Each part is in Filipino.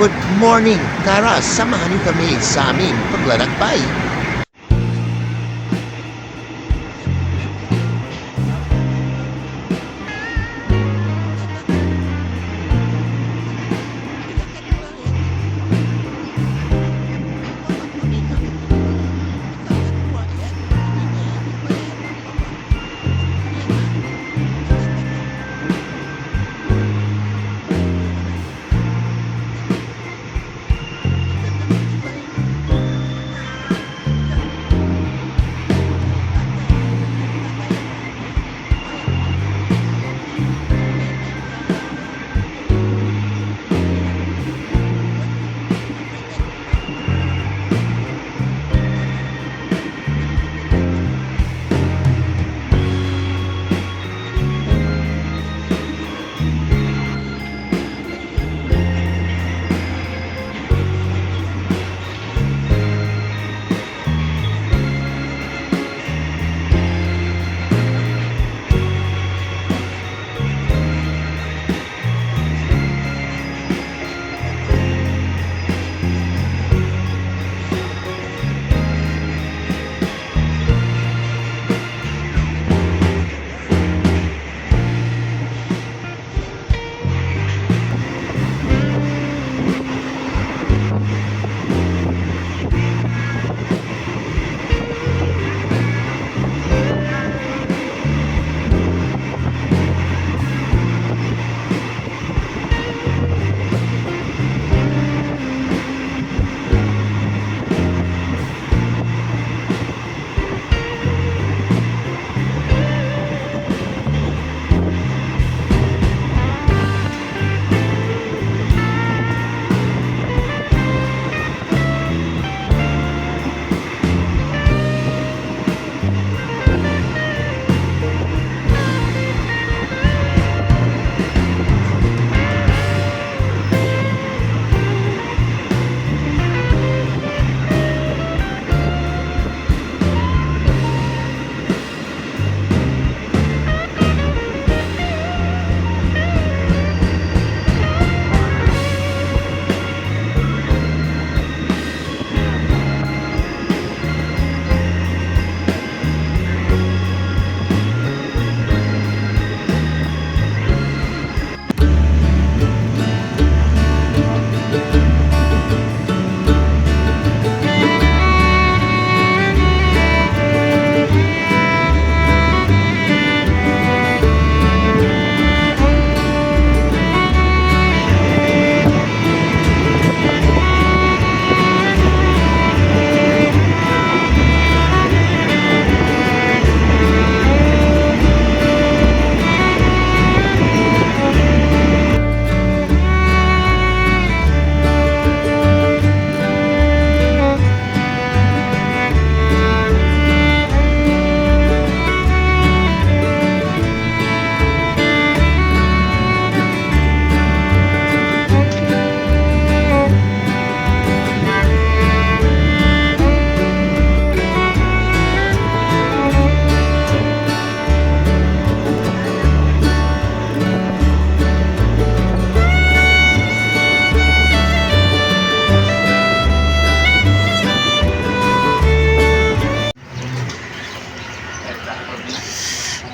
Good morning! Tara, samahan niyo kami sa aming paglalakbay.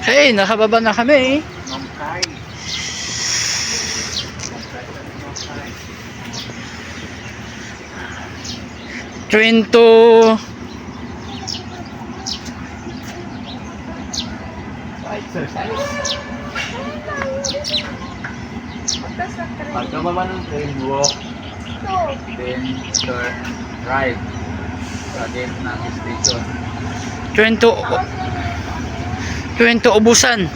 Hey, nakababa na kami. Nongkay. Train to Exercise. Pagkababa ng train, walk, then turn right. Sa gate ng station. train to ubusan.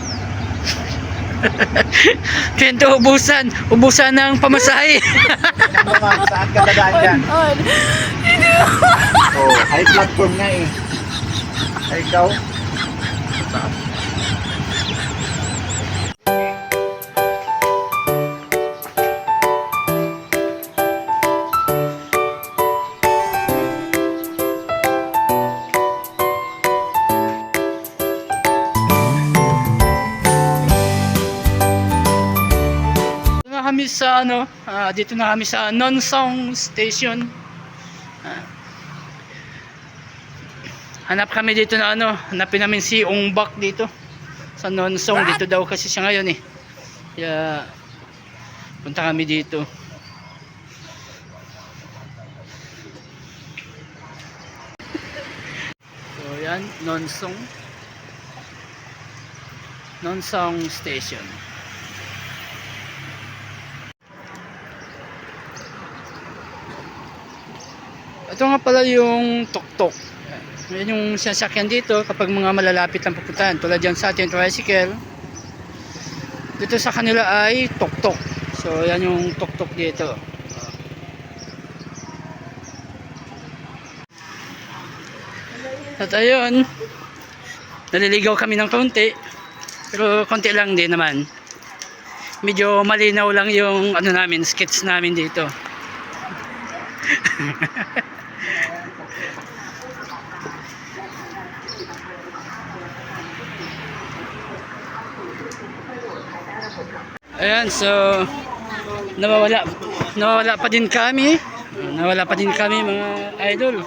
Train to ubusan ng pamasahe. Saan ka dadaan dyan? Oh, high platform nga eh. Ay, ikaw? Kami sa ano, dito na kami sa Nonsong Station. Hanap kami dito na ano, hanapin namin si Ong Bak dito sa Nonsong. Dito daw kasi siya ngayon eh. Kaya punta kami dito. So yan, Nonsong Station. Ito nga pala yung tuktok. Yan yung sasakyan dito kapag mga malalapit ang pupuntahan. Tulad yan sa ating tricycle. Dito sa kanila ay tuktok. So yan yung tuktok dito. At ayun, naliligaw kami ng konti. Pero konti lang din naman. Medyo malinaw lang yung ano namin, sketch namin dito. Ayan, so nawawala pa din kami. Nawala pa din kami mga idol.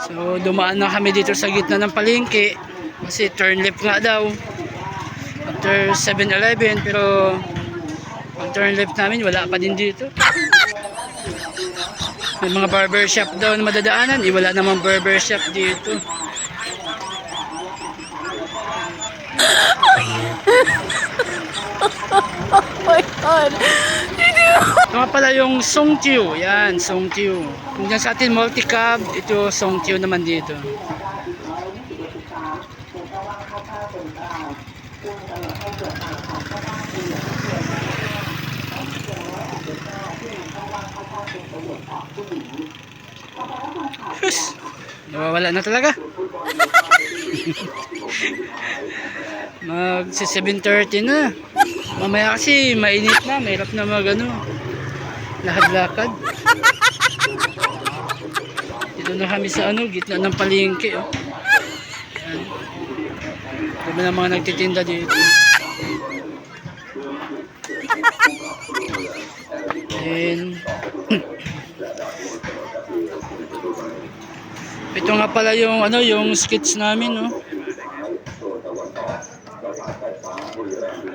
So dumaan na kami dito sa gitna ng palengke kasi turn left nga daw after 7-Eleven, pero pag turn left namin wala pa din dito. May mga barber shop daw na madadaanan, wala namang barber shop dito. Oh my God! Ito nga pala yung Songtiu. Yan, Songtiu. Kung dyan sa atin multi-cab, ito Songtiu naman dito. Hus! Nawawala na talaga. Magsi 7:30 na. Mamaya kasi mainit na, mahirap na magano. Lakad-lakad. Dito na kami sa ano, gitna ng palengke, oh. Ayan. Dami na mga nagtitinda dito. And ito nga pala yung ano, yung skits namin, oh.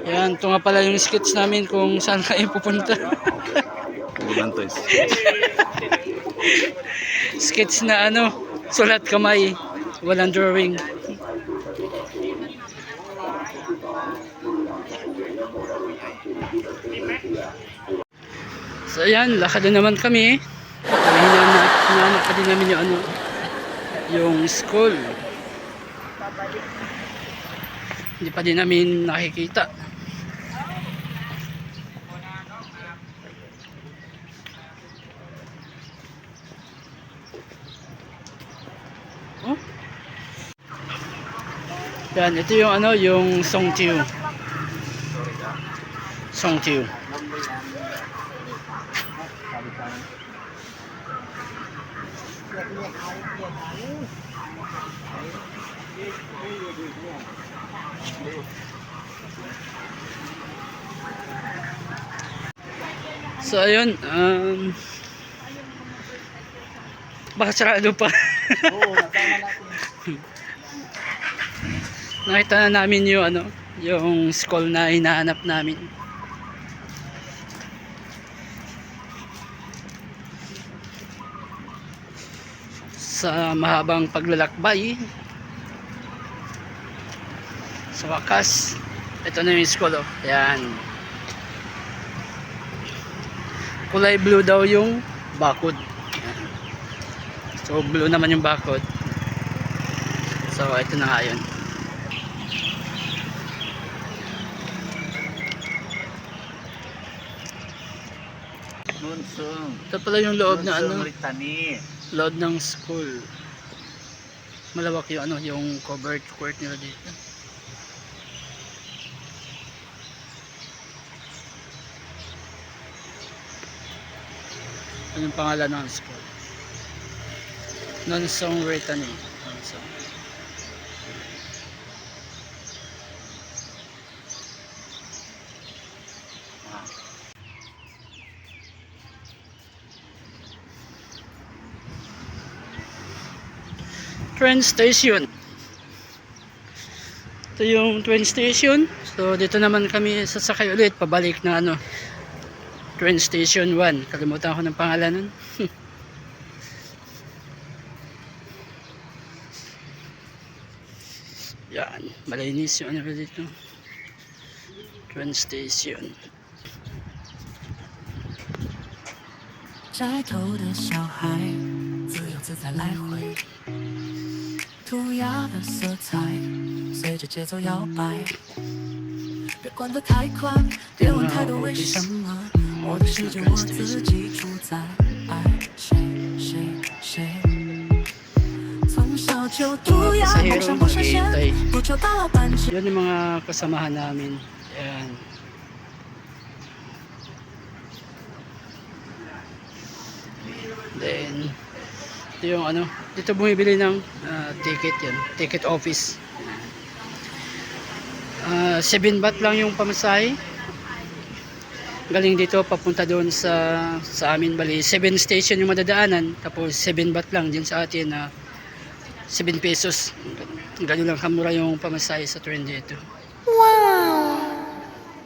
Yan, ito nga pala yung sketch namin kung saan kayo pupunta. Sketch na ano, sulat kamay, walang drawing. So ayan, lakad na naman kami. Hinahanap pa din namin yung ano, yung school. Hindi pa din namin nakikita. Oh? Yan, ito yung ano, yung Songtiu. Songtiu. So ayun, baka sarado pa. Nakita na namin yung ano, yung school na hinahanap namin. Sa mahabang paglalakbay, sa wakas, ito na yung school, oh. Yan. Kulay blue daw yung bakod. So blue naman yung bakod. So ito na nga yun. Ito pala yung loob na ano, loob ng school. Malawak yung ano, yung covered court nila dito. Ano yung pangalan ng school? Nonsong Retani. Nonsong. train station. Ito yung train station. So dito naman kami sasakay ulit pabalik na ano, train station 1. Kalimutan ko ng pangalan nun. Yan, malinis yung ano dito. Train station. 摘头的小孩，自由自在来回，涂鸦的色彩随着节奏摇摆。别管得太快，别问太多为什么，我的世界我自己主宰。爱谁谁谁，从小就涂鸦，梦想不实现，不求大老板。 Yan yung mga kasamahan namin. Ayan. Then, ito yung ano, dito bumibili ng ticket yan. Ticket office. 7 baht lang yung pamasahe. Galing dito papunta doon sa amin. Bali, 7 station yung madadaanan. Tapos 7 baht lang din sa atin na 7 pesos. Ganun lang kamura yung pamasahe sa train dito. Wow!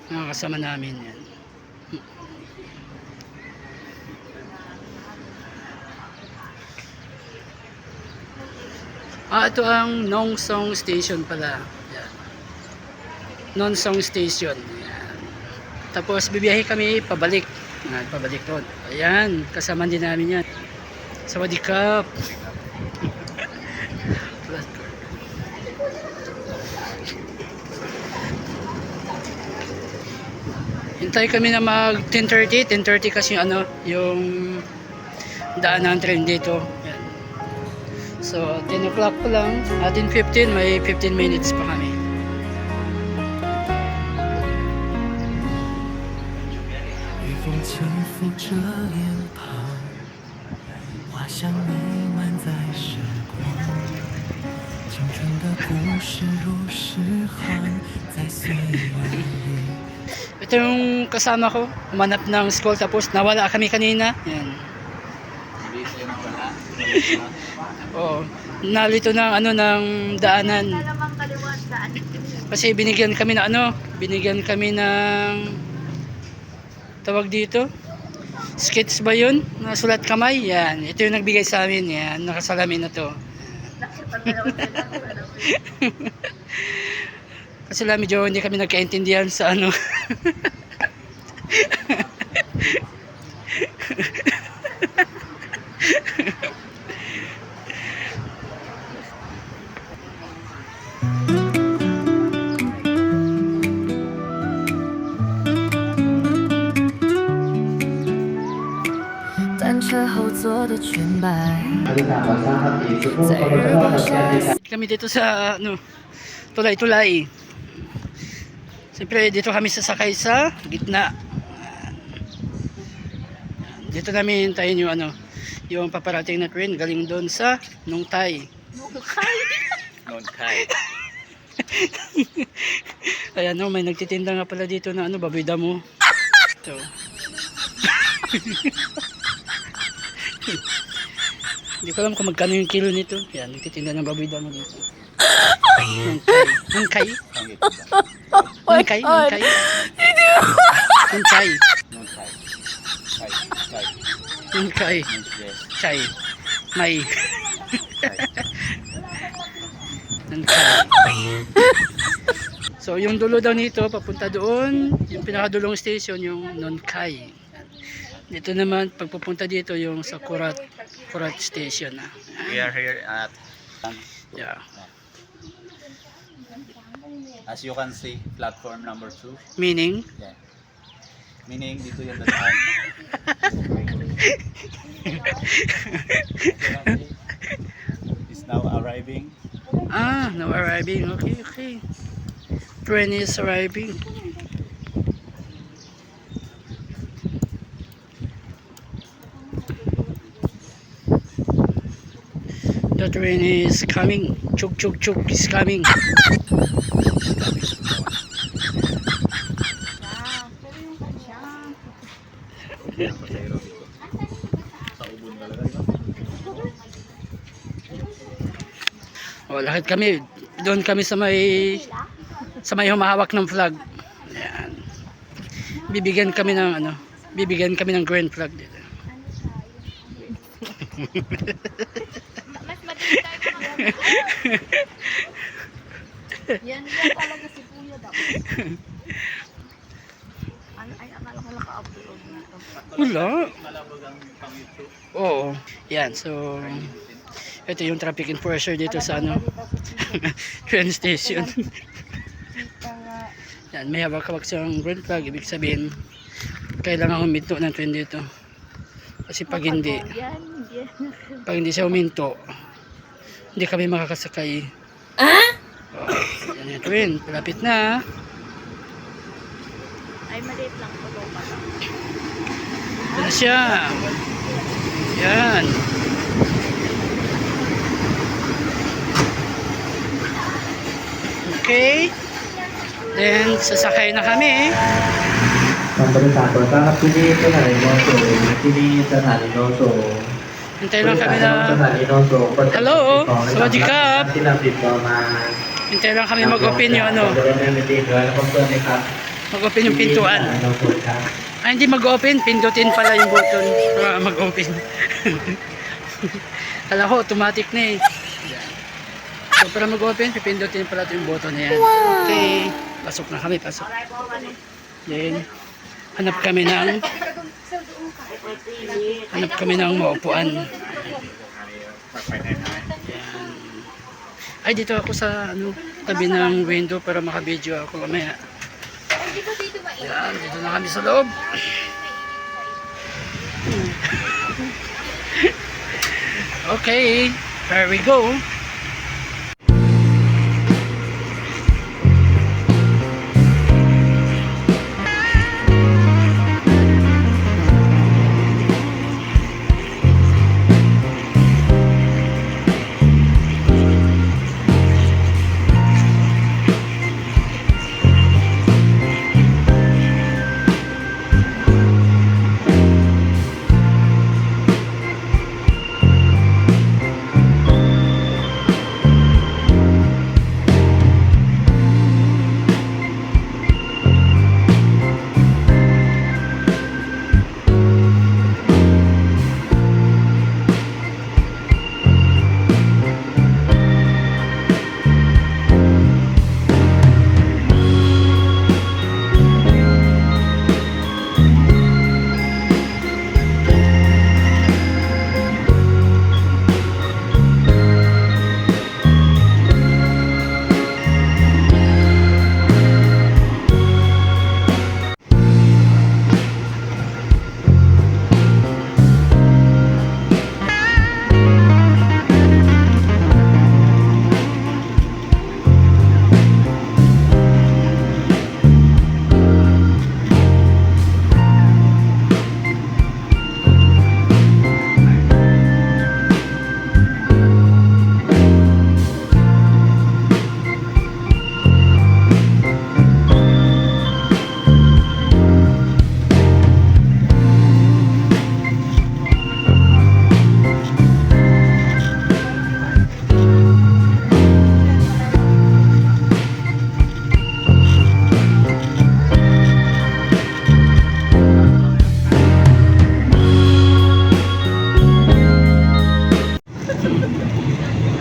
Mga kasama namin yan. Ito ang Nong Song Station pala. Yan. Nong Song Station. Yan. Tapos bibiyahe kami pabalik. Pabalik doon. Ayan, kasama din namin yan. Sawadikap. Hintay kami na mag 10:30 kasi yung ano, yung daan ng train dito. Yan. So 10 o'clock pa lang, 10:15, may 15 minutes pa kami. 雨风轻拂着脸庞，花香弥漫在时光，青春的故事如诗行，在岁月里。 Ito yung kasama ko, umanap ng school tapos nawala kami kanina. Yan. Hindi siya nawala. Oo, nalito ng ano ng daanan. Kasi binigyan kami ng ano, binigyan kami ng tawag dito. Skits ba 'yun? Nasulat kamay. Yan, ito yung nagbigay sa amin. Yan, nakasalamin na 'to. Kasi lang medyo hindi kami nagkaintindihan sa ano. Kami dito sa ano, tulay-tulay. Siyempre dito kami sasakay sa gitna. Dito namin hintayin yung ano, yung paparating na train galing doon sa Nong Thai. Nong Thai. Ayan no, may nagtitinda nga pala dito na ano, baboy damo. So. Hindi ko alam kung magkano yung kilo nito. Yan, nagtitinda ng baboy damo dito. Nong Thai. Nong Thai. Nong Thai. Nong Thai. Nong Thai. Nong Thai. Yes. Thai. May. Nong Thai. So yung dulo daw nito papunta doon, yung pinakadulong station yung Nong Khai. Dito naman pagpupunta dito yung sa Korat station na. We are here at Yeah. as you can see, platform number 2. Meaning Yeah. Meaning dito yung dadaan. Is now arriving. now arriving. Okay. Train is arriving. The train is coming. Chuk is coming. O, lakad kami. Doon kami sa may humahawak ng flag. Ayan. Bibigyan kami ng green flag dito. Mas madali tayo mga yan talaga si Kuya daw. Ano ay akala ko naka-upload nito. Wala. Oo. Yan, so ito yung traffic enforcer dito sa train station. Yan, may hawak-hawak siyang green flag. Ibig sabihin, kailangan huminto ng train dito. Kasi pag hindi siya huminto, hindi kami makakasakay. Yan yung train, palapit na. Ay maliit lang po daw pala. Ito na siya. Yan. Okay. Then, sasakay na kami. บริษัทตัวตั้งที่นี่สถานีโนโซที่นี่สถานีโนโซ Hintay lang kami na. สถานีโนโซ Hello, Sawadikap. ที่นำติดต่อมา Hintay lang kami mag-open yungจะได้ไม่ติดด้วยแล้วก็เพิ่มไหมครับ mag-open yung pintuan. โนโซครับ Ay, hindi mag-open. Pindutin pala yung button para mag-open. Kala ko, automatic na eh. So, para mag-open, pipindutin pala ito yung button na yan. Okay. Pasok na kami, pasok. Then, hanap kami ng maupuan. Yan. Ay, dito ako sa tabi ng window para maka-video ako mamaya. Yan, dito na kami sa loob. Okay, there we go.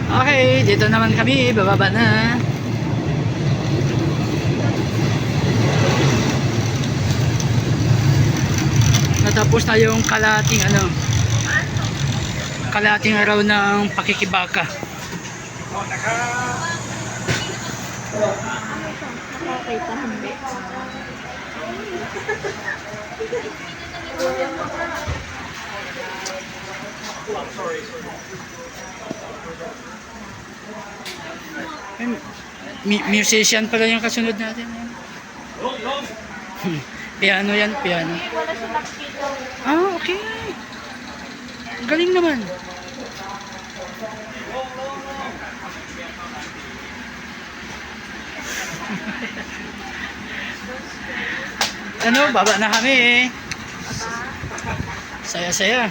Okay, dito naman kami, bababa na. Natapos na yung kalating kalating araw ng pakikibaka. Nakakita hindi. Musician pala yung kasunod natin. Piano yan, piano. Wala siya nakikita. Ah, okay. Galing naman. Baba na kami eh. Saya-saya.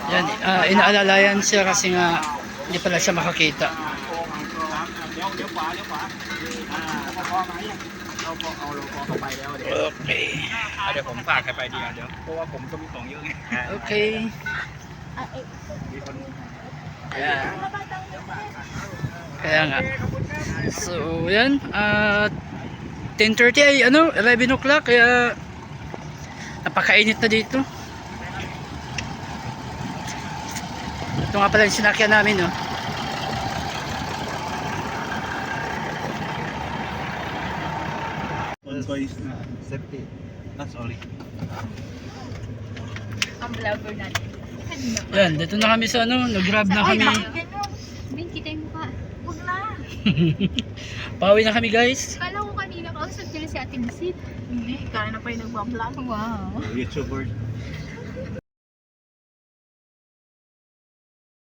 Yan, inaalalayan siya kasi nga hindi pala siya makakita. Okay. เดี๋ยวผมฝากใครไปดีอ่ะเดี๋ยวเพราะว่าผมก็มีของเยอะไง Okay. มีคน Kaya nga. So, yan. 10:30 ay 11 o'clock. Kaya napakainit na dito. Ito nga pala yung sinakyan namin, no? safety. That's all. Ang vlogger natin. Yan, dito na kami sa nag-grab na kami. Bin, kita yung mukha. Huwag na. Pauwi na kami, guys. Kala ko kanina kausap nila si Ate Bisit. Hindi, kaya na pa yung nagbablog. Wow. YouTuber.